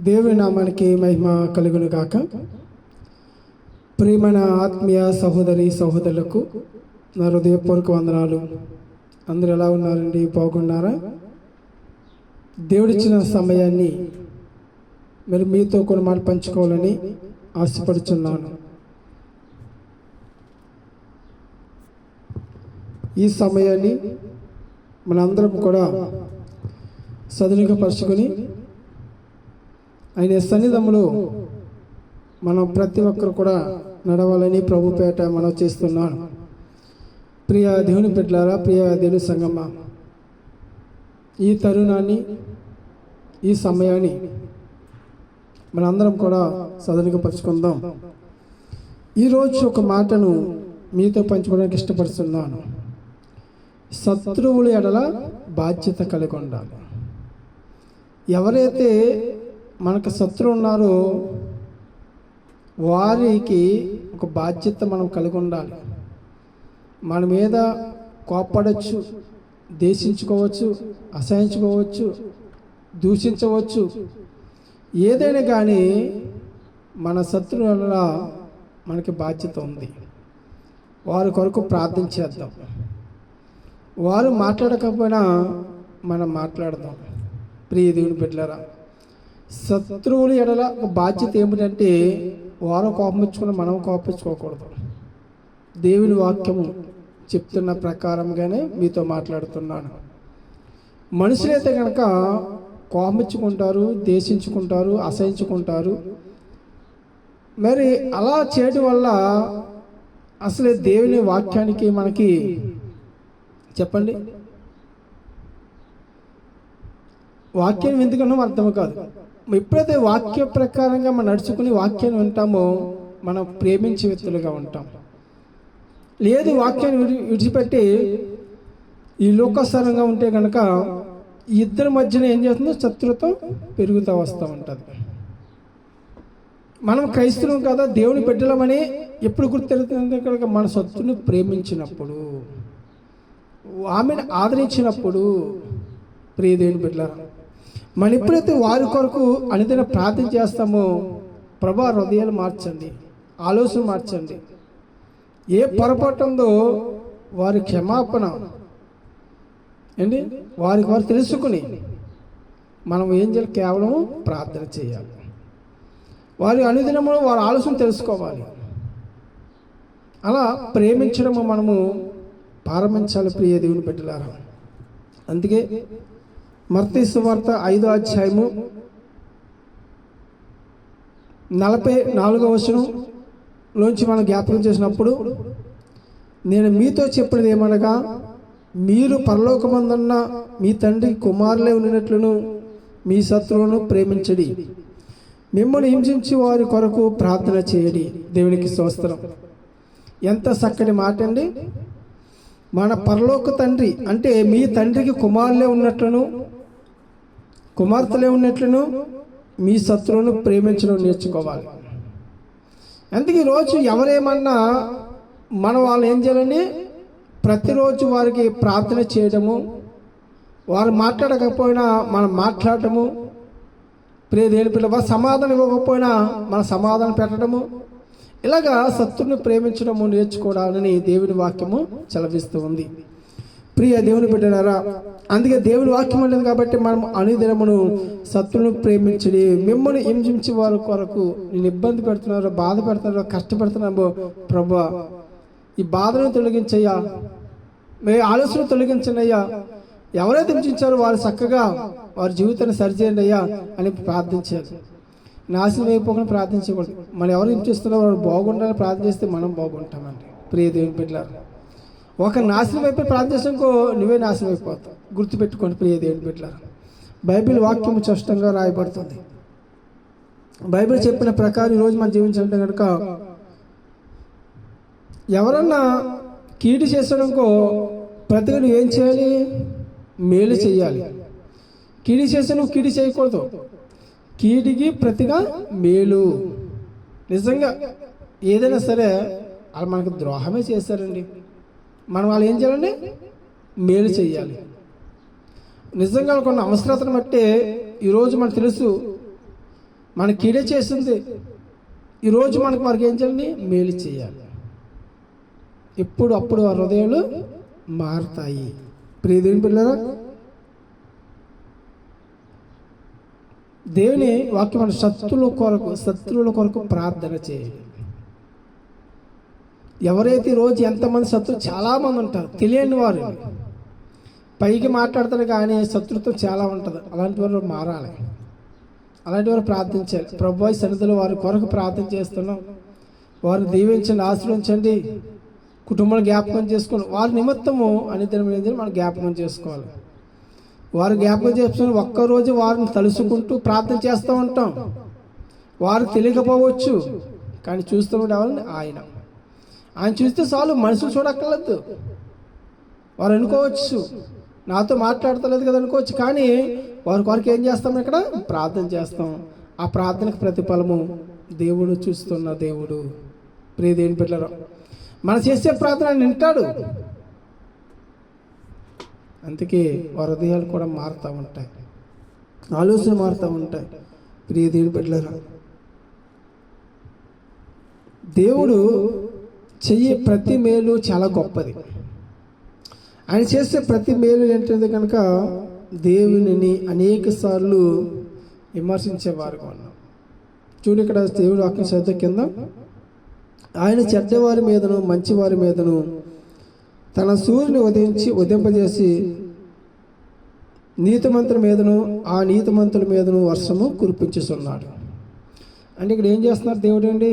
దేవుని నామానికి మహిమ కలుగును గాక. ప్రియమైన ఆత్మీయ సహోదరి సహోదరులకు నా హృదయపూర్వక వందనాలు. అందరూ ఎలా ఉన్నారండి? బాగున్నారా? దేవుడిచ్చిన సమయాన్ని మరి మీతో కొన్ని మాట పంచుకోవాలని ఆశపడుచున్నాను. ఈ సమయాన్ని మనందరం కూడా సద్వినియోగపరుచుకొని ఆయన సన్నిధంలో మనం ప్రతి ఒక్కరు కూడా నడవాలని ప్రభుపేట మనం చేస్తున్నాను. ప్రియ దేవుని బిడ్డలారా, ప్రియ దేవుని సంగమా, ఈ తరుణాన్ని, ఈ సమయాన్ని మనందరం కూడా సద్వినియోగపరుచుకుందాం. ఈరోజు ఒక మాటను మీతో పంచుకోవడానికి ఇష్టపడుతున్నాను. శత్రువుల ఎడల బాధ్యత కలిగి ఉండాలి. ఎవరైతే మనకు శత్రువు ఉన్నారో వారికి ఒక బాధ్యత మనం కలిగి ఉండాలి. మన మీద కోప్పడచ్చు, దేశించుకోవచ్చు, అసహించుకోవచ్చు, దూషించవచ్చు. ఏదైనా కానీ మన శత్రువుల వల్ల మనకి బాధ్యత ఉంది. వారి కొరకు ప్రార్థన చేద్దాం. వారు మాట్లాడకపోయినా మనం మాట్లాడదాం. ప్రియ దేవుని బిడ్డలారా, శత్రువుల ఎడల ఒక బాధ్యత ఏమిటంటే వారు కోపించుకుని మనం కోపించుకోకూడదు. దేవుని వాక్యము చెప్తున్న ప్రకారంగానే మీతో మాట్లాడుతున్నాను. మనుషులైతే కనుక కోపించుకుంటారు, దేశించుకుంటారు, అసహించుకుంటారు. మరి అలా చేయడం వల్ల అసలే దేవుని వాక్యానికి మనకి చెప్పండి, వాక్యం ఎందుకన్నా అర్థం కాదు. ఎప్పుడైతే వాక్య ప్రకారంగా మనం నడుచుకుని వాక్యాన్ని వింటామో మనం ప్రేమించే వ్యక్తులుగా ఉంటాం. లేదు వాక్యాన్ని విడిచిపెట్టి ఈ లోకసారంగా ఉంటే కనుక ఇద్దరి మధ్యన ఏం చేస్తుందో శత్రుత్వం పెరుగుతూ వస్తూ ఉంటుంది. మనం క్రైస్తవం కదా, దేవుని బిడ్డలమని ఎప్పుడు గుర్తెరుగుతుంది కనుక మన శత్రుని ప్రేమించినప్పుడు, ఆమెను ఆదరించినప్పుడు. ప్రియ దేవుని బిడ్డలారా, మనం ఎప్పుడైతే వారి కొరకు అనుదిన ప్రార్థన చేస్తామో, ప్రభా హృదయాలు మార్చండి, ఆలోచన మార్చండి, ఏ పొరపాటు ఉందో వారి క్షమాపణ ఏంటి వారికి వారు తెలుసుకుని మనం ఏం చేయాలి? కేవలం ప్రార్థన చేయాలి. వారి అనుదినములో వారి ఆలోచన తెలుసుకోవాలి. అలా ప్రేమించడము మనము ప్రారంభించాలి. ప్రియ దేవుని బిడ్డలారా, అందుకే మత్తయి సువార్త 5వ అధ్యాయము 44వ వచనంలోంచి మనం జ్ఞాపకం చేసినప్పుడు, నేను మీతో చెప్పినది ఏమనగా, మీరు పరలోకమందున్న మీ తండ్రి కుమారులే ఉన్నట్లును మీ శత్రువులను ప్రేమించడి, మిమ్మల్ని హింసించి వారి కొరకు ప్రార్థన చేయడి. దేవునికి స్తోత్రం. ఎంత చక్కటి మాట అండి. మన పరలోక తండ్రి అంటే మీ తండ్రికి కుమారులే ఉన్నట్లును కుమార్తెలే ఉన్నట్లును మీ శత్రువును ప్రేమించడం నేర్చుకోవాలి. అందుకే ఈరోజు ఎవరేమన్నా మనం వాళ్ళు ఏం చేయాలని ప్రతిరోజు వారికి ప్రార్థన చేయడము, వారు మాట్లాడకపోయినా మనం మాట్లాడటము, ప్రియ దేవుని పిల్ల వారు సమాధానం ఇవ్వకపోయినా మన సమాధానం పెట్టడము, ఇలాగా శత్రువుని ప్రేమించడము నేర్చుకోవడాలని దేవుని వాక్యము చలవిస్తూ ఉంది. ప్రియ దేవుని బిడ్డలారా, అందుకే దేవుని వాక్యం ఉంటుంది కాబట్టి మనం అనుదినమును శత్రువును ప్రేమించడి, మిమ్మల్ని హింసించి వారి కొరకు నేను ఇబ్బంది పెడుతున్నారు, బాధ పెడుతున్నారు, కష్టపెడుతున్నాము, ప్రభా ఈ బాధను తొలగించయ్యా, మీ ఆలోచన తొలగించండి అయ్యా, ఎవరైతే హింసించారో వారు చక్కగా వారి జీవితాన్ని సరిచేయండి అయ్యా అని ప్రార్థించారు. నాశనం అయిపోకుండా ప్రార్థించకూడదు. మనం ఎవరు హింసిస్తున్నారో వారు బాగుండాలని ప్రార్థన చేస్తే మనం బాగుంటామండి. ప్రియ దేవుని బిడ్డలారా, ఒక నాశనం అయిపోయి ప్రార్థించకో నువ్వే నాశనం అయిపోతావు. గుర్తుపెట్టుకోండి ప్రియ దేవుని బిడ్డలారా, బైబిల్ వాక్యము స్పష్టంగా రాయబడుతుంది. బైబిల్ చెప్పిన ప్రకారం ఈరోజు మనం జీవించాలంటే కనుక ఎవరన్నా కీడు చేసడానికో ప్రతిగా నువ్వు ఏం చేయాలి? మేలు చేయాలి. కీడు చేస్తే నువ్వు కీడు చేయకూడదు. కీడికి ప్రతిగా మేలు. నిజంగా ఏదైనా సరే వాళ్ళు మనకు ద్రోహమే చేశారండి, మనం వాళ్ళు ఏం చేయాలండి? మేలు చేయాలి. నిజంగా కొన్ని అవసరతను బట్టి ఈరోజు మనకు తెలుసు మన కీడే చేసింది. ఈరోజు మనకు వారికి ఏం చేయాలి? మేలు చేయాలి. ఇప్పుడు అప్పుడు ఆ హృదయాలు మారుతాయి. ప్రియదేవుని పిల్లరా, దేవుని వాక్యం మన శత్రువుల కొరకు ప్రార్థన చేయాలి. ఎవరైతే ఈరోజు ఎంతమంది శత్రువు, చాలామంది ఉంటారు, తెలియని వారు, పైకి మాట్లాడతారు కానీ శత్రుత్వం చాలా ఉంటుంది. అలాంటి వారు మారాలి, అలాంటి వారు ప్రార్థించాలి. ప్రభువా సన్నిధిలో వారి కొరకు ప్రార్థన చేస్తున్నాం, వారిని దీవించండి, ఆశీర్వదించండి, కుటుంబాలు జ్ఞాపకం చేసుకోండి. వారి నిమిత్తము అనిదినం మనం జ్ఞాపకం చేసుకోవాలి. వారు జ్ఞాపకం చేసుకుని ఒక్కరోజు వారిని తలుసుకుంటూ ప్రార్థన చేస్తూ ఉంటాం. వారు తెలియకపోవచ్చు కానీ చూస్తూ ఉండేవాళ్ళని ఆయన చూస్తే చాలు, మనుషులు చూడక్కర్లేదు. వారు అనుకోవచ్చు నాతో మాట్లాడతలేదు కదా అనుకోవచ్చు, కానీ వారి కొరకు ఏం చేస్తాం? ఇక్కడ ప్రార్థన చేస్తాం. ఆ ప్రార్థనకు ప్రతిఫలము దేవుడు చూస్తున్న దేవుడు. ప్రియదేవుని బిడ్డలారా, మనం చేసే ప్రార్థన ఆయన వింటాడు. అందుకే వారి హృదయాలు కూడా మారుతూ ఉంటాయి, ఆలోచన మారుతూ ఉంటాయి. ప్రియదేవుని బిడ్డలారా, దేవుడు చెయ్యే ప్రతి మేలు చాలా గొప్పది. ఆయన చేసే ప్రతి మేలు ఏంటంటే కనుక దేవునిని అనేక సార్లు విమర్శించేవారుగా ఉన్నాం. చూడు, ఇక్కడ దేవుడు వాక్యం శ్రద్ధ కింద, ఆయన చెడ్డవారి మీదను మంచివారి మీదను తన సూర్యుని ఉదయింపజేసి నీతిమంతుల మీదను ఆ నీతిమంతుల మీదను వర్షము కురిపించుతున్నాడు. అంటే ఇక్కడ ఏం చేస్తున్నారు దేవుడు అండి?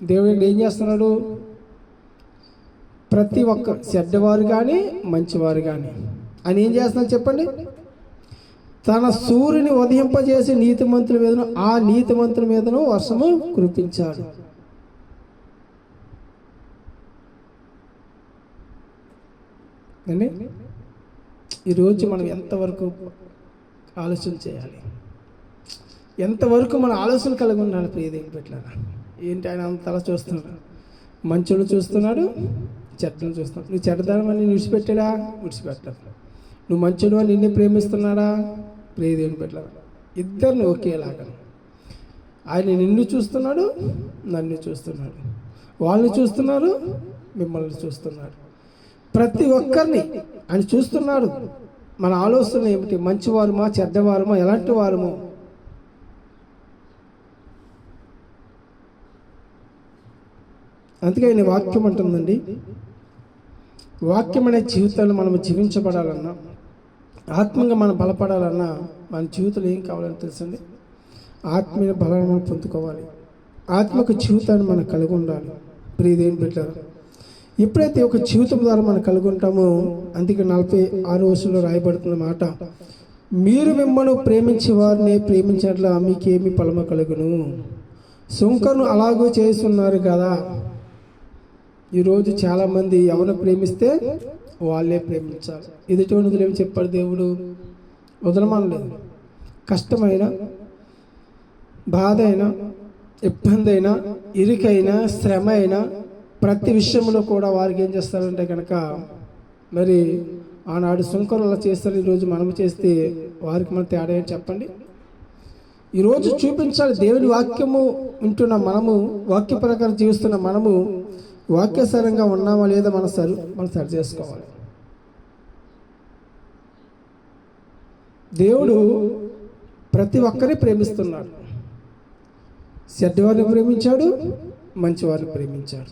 దేవుడు ఇక్కడ ఏం చేస్తున్నాడు? ప్రతి ఒక్క చెడ్డవారు కానీ మంచివారు కానీ ఆయన ఏం చేస్తున్నారు చెప్పండి? తన సూర్యుని ఉదయింపజేసి నీతిమంతుల మీదను ఆ నీతిమంతుల మీదను వర్షము కురిపించాడు. అండి, ఈరోజు మనం ఎంతవరకు ఆలోచన చేయాలి? ఎంతవరకు మన ఆలోచన కలిగి ఉండాలి? ప్రియదేవుని బిడ్డలారా, ఏంటి ఆయన అంతలా చూస్తున్నాడు? మంచును చూస్తున్నాడు, చెడ్డను చూస్తున్నాడు. నువ్వు చెడ్డదానం అని విడిచిపెట్టాడా? విడిచిపెట్టాడు. నువ్వు మంచుడు అని నిన్నే ప్రేమిస్తున్నాడా? ప్రియదేవుని బిడ్డలారా, ఇద్దరిని ఒకేలాగా ఆయన నిన్ను చూస్తున్నాడు, నన్ను చూస్తున్నాడు, వాళ్ళని చూస్తున్నారు, మిమ్మల్ని చూస్తున్నాడు. ప్రతి ఒక్కరిని ఆయన చూస్తున్నాడు. మన ఆలోచన ఏమిటి? మంచివారుమా, చెడ్డవారుమా, ఎలాంటి వారము? అందుకే ఆయన వాక్యం అంటుందండి, వాక్యం అనే జీవితాన్ని మనం జీవించబడాలన్నా, ఆత్మీయంగా మనం బలపడాలన్నా మన జీవితంలో ఏం కావాలని తెలుసండి? ఆత్మీయ బలాన్ని మనం పొందుకోవాలి, ఆత్మక జీవితాన్ని మనం కలిగి ఉండాలి. ప్రియదేవుని బిడ్డలారా, ఎప్పుడైతే ఒక జీవితం ద్వారా మనం కలిగి ఉంటామో, అందుకే 46 వర్షంలో రాయబడుతున్న మాట, మీరు మిమ్మల్ని ప్రేమించే వారిని ప్రేమించట్లా మీకేమి ఫలము కలుగును, సుంకను అలాగూ చేస్తున్నారు కదా. ఈరోజు చాలామంది ఎవరిని ప్రేమిస్తే వాళ్ళే ప్రేమించాలి. ఎదుటి ఏమి చెప్పాడు దేవుడు? వదలమనలేదు. కష్టమైన, బాధ అయినా, ఇబ్బంది అయినా, ఇరుకైనా, శ్రమ అయినా, ప్రతి విషయంలో కూడా వారికి ఏం చేస్తారంటే కనుక, మరి ఆనాడు సుంకరు అలా చేస్తారు, ఈరోజు మనం చేస్తే వారికి మన తేడా ఏంటి చెప్పండి? ఈరోజు చూపించాలి. దేవుని వాక్యము వింటున్న మనము, వాక్య ప్రకారం జీవిస్తున్న మనము వాక్యసరంగా ఉన్నామా లేదా మనం సరి చేసుకోవాలి. దేవుడు ప్రతి ఒక్కరిని ప్రేమిస్తున్నాడు. చెడ్డవారిని ప్రేమించాడు, మంచివారిని ప్రేమించాడు.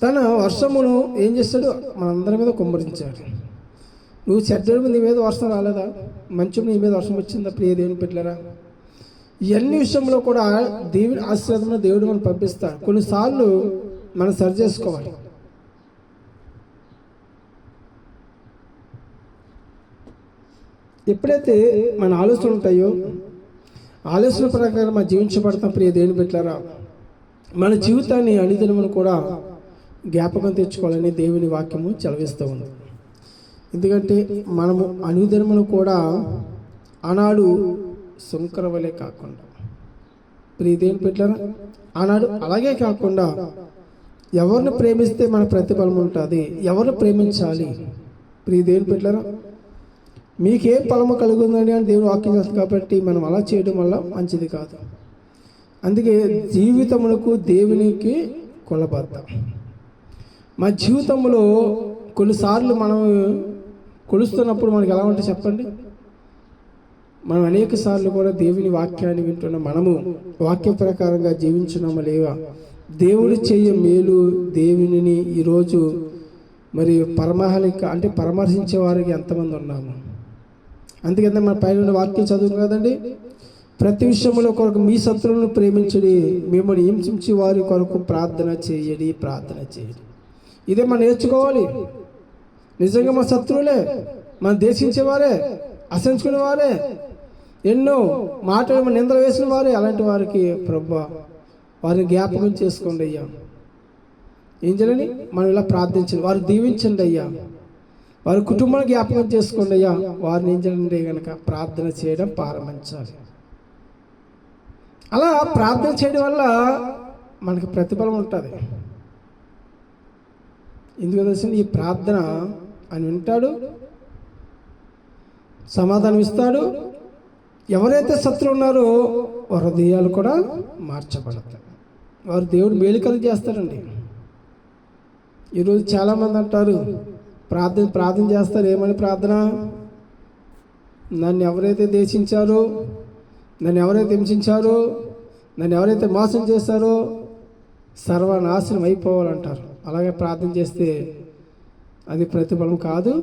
తన వర్షమును ఏం చేస్తాడు? మనందరి మీద కుమ్మరించాడు. నువ్వు చెడ్డవాడి నీ మీద వర్షం రాలేదా? మంచి నీ మీద వర్షం వచ్చిందా? ప్రియ దేవుని బిడ్డలారా, ఇవన్నీ విషయంలో కూడా దేవుని ఆశీర్వాదం దేవుడు మనం పంపిస్తాడు. కొన్నిసార్లు మనం సరి చేసుకోవాలి. ఎప్పుడైతే మన ఆలోచనలు ఉంటాయో, ఆలోచన ప్రకారం మనం జీవించబడతాం. ప్రియ దేవుని బిడ్డలారా, మన జీవితాన్ని అనుదినమును కూడా జ్ఞాపకం తెచ్చుకోవాలని దేవుని వాక్యము చదివిస్తూ ఉంది. ఎందుకంటే మనము అనుదినమును కూడా ఆనాడు సుంకర వలె కాకుండా, ప్రియ దేవుని బిడ్డలారా, ఆనాడు అలాగే కాకుండా ఎవరిని ప్రేమిస్తే మన ప్రతిఫలం ఉంటుంది, ఎవరిని ప్రేమించాలి? ప్రియ దేవుని బిడ్డలారా, మీకేం ఫలము కలుగుందని అని దేవుడు వాక్యం చేస్తుంది. కాబట్టి మనం అలా చేయడం వల్ల మంచిది కాదు. అందుకే జీవితమునకు దేవునికి కొలబద్ద. మా జీవితంలో కొన్నిసార్లు మనం కొలుస్తున్నప్పుడు మనకి ఎలా ఉంటుంది చెప్పండి. మనం అనేక సార్లు కూడా దేవుని వాక్యాన్ని వింటున్నాం. మనము వాక్య ప్రకారంగా జీవించున్నామా లేవా? దేవుడు చేయ మేలు దేవునిని ఈరోజు మరి పరామర్శించే వారికి ఎంతమంది ఉన్నాము? అందుకని మన పైన వాక్యం చదువు కదండి, ప్రతి విషయంలో కొరకు మీ శత్రువులను ప్రేమించడి, మిమ్మల్ని హింసించి వారి కొరకు ప్రార్థన చేయడి. ఇదే మనం నేర్చుకోవాలి. నిజంగా మన శత్రువులే, మనం దేశించేవారే, అసహించుకునే వారే, ఎన్నో మాటలు మన నిందలు వేసిన వారే. అలాంటి వారికి ప్రభువా వారిని జ్ఞాపకం చేసుకోండి అయ్యా. ఏం చేయాలని మనం ఇలా ప్రార్థించండి, వారు దీవించండి అయ్యా. వారి కుటుంబాన్ని జ్ఞాపకం చేసుకోండి అయ్యా. వారిని ఏం చేయాలంటే కనుక ప్రార్థన చేయడం ప్రారంభించాలి. అలా ప్రార్థన చేయడం వల్ల మనకి ప్రతిఫలం ఉంటుంది. ఎందుకు తెలిసింది? ఈ ప్రార్థన అని వింటాడు, సమాధానం ఇస్తాడు. ఎవరైతే శత్రువు ఉన్నారో వారి హృదయాలు కూడా మార్చబడతాయి. వారు దేవుడు మేలుకలు చేస్తారండి. ఈరోజు చాలామంది అంటారు ప్రార్థన చేస్తారు. ఏమని ప్రార్థన? నన్ను ఎవరైతే దేశించారో, నన్ను ఎవరైతే హింసించారో, నన్ను ఎవరైతే మోసం చేశారో సర్వనాశనం అయిపోవాలంటారు. అలాగే ప్రార్థన చేస్తే అది ప్రతిఫలం కాదు.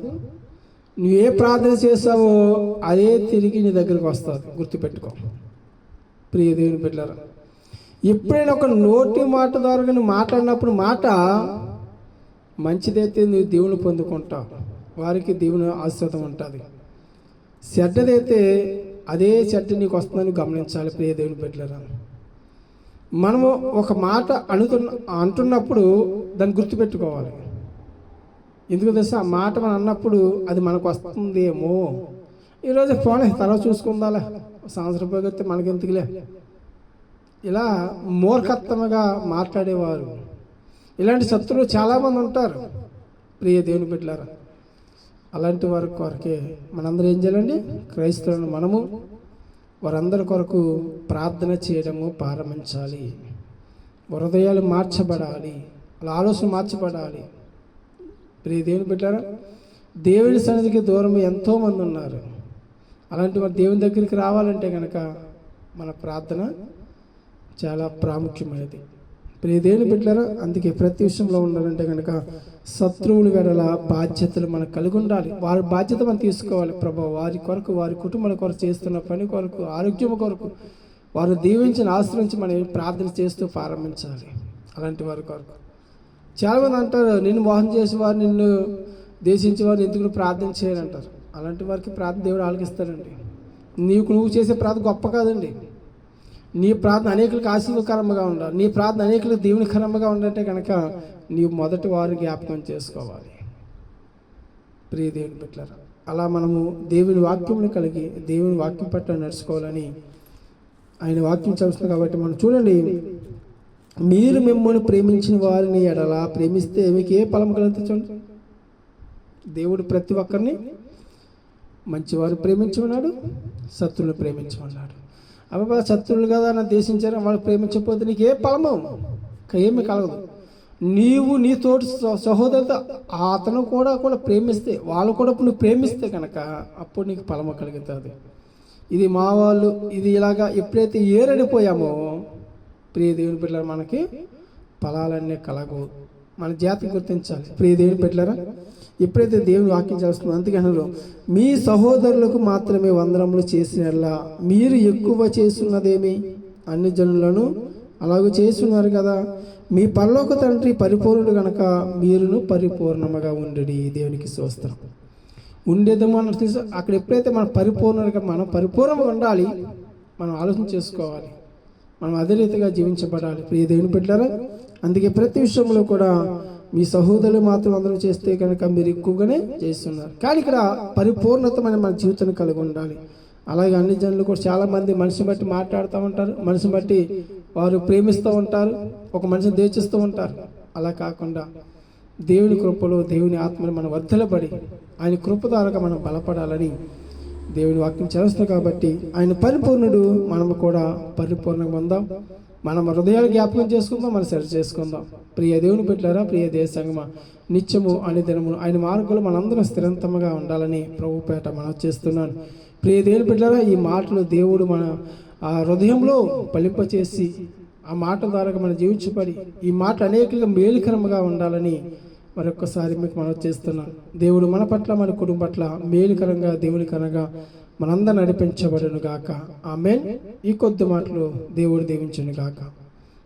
నువ్వే ప్రార్థన చేస్తావో అదే తిరిగి నీ దగ్గరకు వస్తుంది. గుర్తుపెట్టుకో ప్రియ దేవుని బిడ్డలారా. ఎప్పుడైనా ఒక నోటి మాట ద్వారా నువ్వు మాట్లాడినప్పుడు మాట మంచిదైతే నువ్వు దేవుని పొందుకుంటావు, వారికి దేవుని ఆశీర్వాదం ఉంటుంది. చెడ్డదైతే అదే చెడ్డ నీకు వస్తుందని గమనించాలి ప్రియ దేవుని బిడ్డలారా. మనము ఒక మాట అంటున్నప్పుడు దాన్ని గుర్తుపెట్టుకోవాలి. ఎందుకు తెలుసా? ఆ మాట మనం అన్నప్పుడు అది మనకు వస్తుందేమో. ఈరోజు ఫోన్ తర్వాత చూసుకుందాలే, సంవత్సరం పోగొస్తే మనకెందుకులే, ఇలా మూర్ఖత్వముగా మాట్లాడేవారు. ఇలాంటి శత్రువులు చాలామంది ఉంటారు ప్రియ దేవుని బిడ్డలారా. అలాంటి వారి కొరకే మనందరూ ఏం చేయాలండి? క్రైస్తవులను మనము వారందరి కొరకు ప్రార్థన చేయడము ప్రారంభించాలి. హృదయాలు మార్చబడాలి, అలా ఆలోచన మార్చబడాలి. ప్రియ దేవుని బిడ్డలారా, దేవుని సన్నిధికి దూరం ఎంతోమంది ఉన్నారు. అలాంటి వారు దేవుని దగ్గరికి రావాలంటే కనుక మన ప్రార్థన చాలా ప్రాముఖ్యమైనది. ప్రియ దేవుని బిడ్డలారా, అందుకే ప్రతి విషయంలో ఉండాలంటే కనుక శత్రువుల వెడల బాధ్యతలు మనకు కలిగి ఉండాలి. వారి బాధ్యత మనం తీసుకోవాలి. ప్రభావ వారి కొరకు, వారి కుటుంబాల కొరకు చేస్తున్న పని కొరకు, ఆరోగ్యం కొరకు, వారు దీవించిన ఆశ్రయించి మనం ప్రార్థన చేస్తూ ప్రారంభించాలి. అలాంటి వారి కొరకు చాలామంది అంటారు, నిన్ను మోసం చేసేవారు, నిన్ను దేశించేవారు ఎందుకు ప్రార్థన చేయాలంటారు. అలాంటి వారికి ప్రార్థన దేవుడు ఆలకిస్తాడండి. నువ్వు చేసే ప్రార్థన గొప్ప కాదండి. నీ ప్రార్థన అనేకులకు ఆశీర్వకరంగా ఉండాలి. నీ ప్రార్థన అనేకులకు దీవెనకరంగా ఉండాలంటే కనుక నీవు మొదటి వారు జ్ఞాపకం చేసుకోవాలి. ప్రియ దేవుని బిడ్డలారా, అలా మనము దేవుని వాక్యమును కలిగి దేవుని వాక్యం పట్ల నడుచుకోవాలని ఆయన వాక్యం చదువుతుంది. కాబట్టి మనం చూడండి, మీరు మిమ్మల్ని ప్రేమించిన వారిని ఎడలా ప్రేమిస్తే మీకు ఏ ఫలం కలుగుతుంది? దేవుడు ప్రతి ఒక్కరిని మంచివారు ప్రేమించమన్నాడు, శత్రువులు ప్రేమించమన్నాడు. అబ్బాయి శత్రువులు కదా నన్ను దేశించారు, వాళ్ళు ప్రేమించకపోతే నీకు ఏ ఫలము ఏమి కలగదు. నీవు నీ తోటి సహోదరుతో అతను కూడా ప్రేమిస్తే, వాళ్ళు కూడా నువ్వు ప్రేమిస్తే కనుక అప్పుడు నీకు ఫలము కలుగుతుంది. ఇది మా వాళ్ళు, ఇది ఇలాగా ఎప్పుడైతే ఏరడిపోయామో ప్రియ దేవుని బిడ్డలారా మనకి ఫలాలన్నీ కలగవు. మన జాతికి గుర్తించాలి. ప్రియ దేవుని బిడ్డలారా, ఎప్పుడైతే దేవుని వాక్యం చేస్తుందో అందుకని మీ సహోదరులకు మాత్రమే వందనములు చేసినట్లా మీరు ఎక్కువ చేస్తున్నదేమి? అన్ని జనులను అలాగూ చేస్తున్నారు కదా. మీ పరలోక తండ్రి పరిపూర్ణుడు కనుక మీరును పరిపూర్ణముగా ఉండడి. దేవునికి స్తోత్రం. ఉండేదేమో అని తెలుసు. అక్కడ ఎప్పుడైతే మనం పరిపూర్ణంగా మనం పరిపూర్ణంగా ఉండాలి, మనం ఆలోచన చేసుకోవాలి, మనం అదే రీతిగా జీవించబడాలి. ప్రియ దేవుని బిడ్డలారా, అందుకే ప్రతి విషయంలో కూడా మీ సహోదరులు మాత్రం అందరూ చేస్తే కనుక మీరు ఎక్కువగానే చేస్తున్నారు. కానీ ఇక్కడ పరిపూర్ణతమైన మన జీవితాన్ని కలిగి ఉండాలి. అలాగే అన్ని జనులు కూడా చాలామంది మనిషిని బట్టి మాట్లాడుతూ ఉంటారు, మనిషిని బట్టి వారు ప్రేమిస్తూ ఉంటారు, ఒక మనిషిని ద్వేషిస్తూ ఉంటారు. అలా కాకుండా దేవుని కృపలో దేవుని ఆత్మను మనం వర్ధలపడి ఆయన కృప ద్వారా మనం బలపడాలని దేవుని వాక్యం చేస్తాం కాబట్టి ఆయన పరిపూర్ణుడు, మనము కూడా పరిపూర్ణంగా ఉందాం. మనం హృదయాలు జ్ఞాపకం చేసుకుందాం, మనం సరి చేసుకుందాం. ప్రియ దేవుని బిడ్డలారా, ప్రియ దేశంగమా, నిత్యము అనుదినములు ఆయన మార్గంలో మనందరం స్థిరంతముగా ఉండాలని ప్రభుపేట మనం చేస్తున్నాను. ప్రియ దేవుని బిడ్డలారా, ఈ మాటలు దేవుడు మన హృదయంలో ఫలింపచేసి ఆ మాట ద్వారా మనం జీవించబడి ఈ మాట అనేకగా మేలుకరముగా ఉండాలని మరొక్కసారి మీకు మనం చేస్తున్నాను. దేవుడు మన పట్ల, మన కుటుంబం పట్ల మేలుకరంగా, దేవునికరంగా మనందరం నడిపించబడును గాక. ఆమేన్. ఈ కొద్ది మాటలు దేవుడు దీవించును గాక.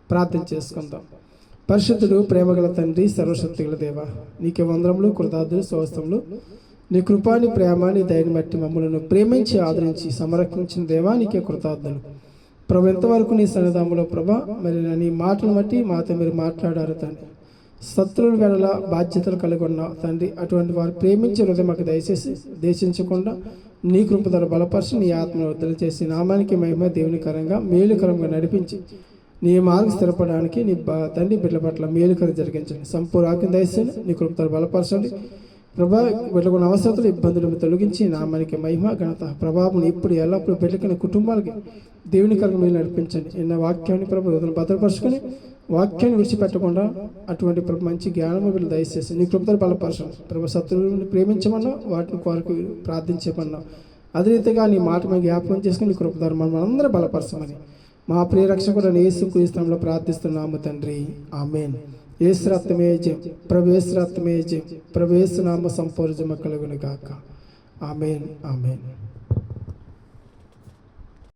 ప్రార్థన చేసుకుందాం. పరిశుద్ధుడు, ప్రేమగల తండ్రి, సర్వశక్తిగల దేవ, నీకే వందరములు, కృతజ్ఞతలు, స్తోత్రములు. నీ కృపాని, ప్రేమాని, దయని బట్టి మమ్మల్ని ప్రేమించి ఆదరించి సంరక్షించిన దేవా, నీకే కృతజ్ఞతలు. ప్రభు, ఎంతవరకు నీ సన్నిధానంలో ప్రభా మరి నీ మాటలు బట్టి మాతో మీరు మాట్లాడారు తండ్రి. శత్రువుల వేళ బాధ్యతలు కలిగి ఉన్నావు తండ్రి. అటువంటి వారు ప్రేమించే హృదయం మాకు దయచేసి దేశించకుండా నీ కృప ధర బలపరిచి నీ ఆత్మను వద్దలు చేసి నామానికి మహిమ, దేవునికరంగా మేలుకరంగా నడిపించి నీ మార్గం స్థిరపడడానికి నీ తండ్రి బిడ్డల పట్ల మేలుకరం జరిగించండి. సంపూర్ణ ఆజ్ఞ దయచేసి నీ కృప ధర బలపరచండి ప్రభా. బిడ్డకున్న అవసరతలు, ఇబ్బందులను తొలగించి నామానికి మహిమ, ఘనత, ప్రభావం ఇప్పుడు ఎల్లప్పుడూ బిడ్డకిన కుటుంబాలకి దేవునికరంగా మీరు నడిపించండి. ఎన్న వాక్యాన్ని ప్రభు భద్రపరుచుకొని వాక్యాన్ని విడిచిపెట్టకుండా అటువంటి ప్రభు మంచి జ్ఞానము వీళ్ళు దయచేసి నీ కృపతో బలపరచండి ప్రభు. శత్రువులను ప్రేమించమన్నా, వాటిని కొరకు ప్రార్థించమన్నా, అదే రీతిగా నీ మాట మేము జ్ఞాపకం చేసుకుని నీ కృపతో మనం అందరూ బలపరచమని మా ప్రియ రక్షకుడు యేసుక్రీస్తులో ప్రార్థిస్తున్నాము తండ్రి. ఆమేన్. యేసు రక్తమే జయం, ప్రభు యేసు రక్తమే జయం, ప్రభు యేసు నామ సంపూర్ణ కలుగును గాక. ఆమేన్. ఆమేన్.